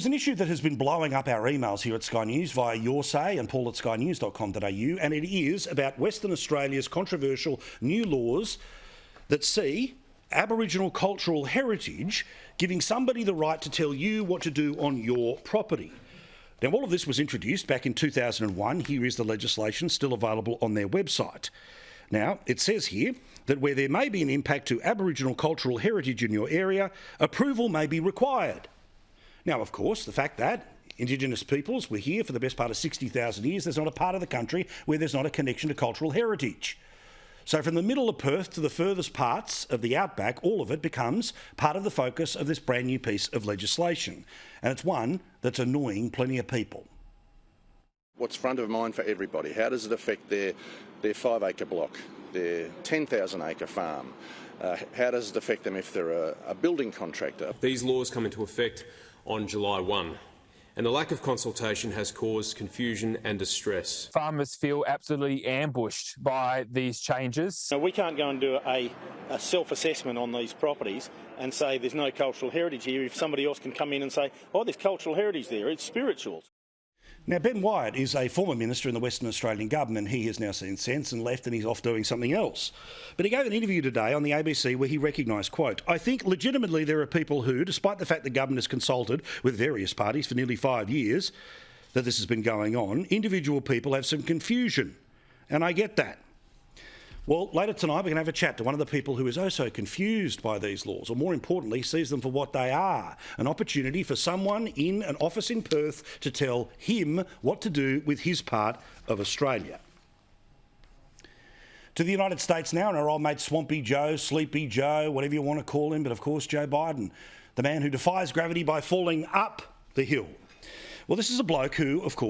There's an issue that has been blowing up our emails here at Sky News via Your Say and paul at skynews.com.au, and it is about Western Australia's controversial new laws that see Aboriginal cultural heritage giving somebody the right to tell you what to do on your property. Now, all of this was introduced back in 2001. Here is the legislation still available on their website. Now, it says here that where there may be an impact to Aboriginal cultural heritage in your area, approval may be required. Now, of course, the fact that Indigenous peoples were here for the best part of 60,000 years, there's not a part of the country where there's not a connection to cultural heritage. So from the middle of Perth to the furthest parts of the outback, all of it becomes part of the focus of this brand new piece of legislation. And it's one that's annoying plenty of people. What's front of mind for everybody? How does it affect their 5-acre block, their 10,000-acre farm? How does it affect them if they're a building contractor? These laws come into effect on July 1, and the lack of consultation has caused confusion and distress. Farmers feel absolutely ambushed by these changes. Now, we can't go and do a self-assessment on these properties and say there's no cultural heritage here if somebody else can come in and say, oh, there's cultural heritage there, it's spirituals. Now, Ben Wyatt is a former minister in the Western Australian government. He has now seen sense and left, and he's off doing something else. But he gave an interview today on the ABC where he recognised, quote, "I think legitimately there are people who, despite the fact the government has consulted with various parties for nearly 5 years that this has been going on, individual people have some confusion. And I get that." Well, later tonight we're going to have a chat to one of the people who is oh so confused by these laws, or more importantly, sees them for what they are, an opportunity for someone in an office in Perth to tell him what to do with his part of Australia. To the United States now, and our old mate Swampy Joe, Sleepy Joe, whatever you want to call him, but of course Joe Biden, the man who defies gravity by falling up the hill. Well, this is a bloke who, of course,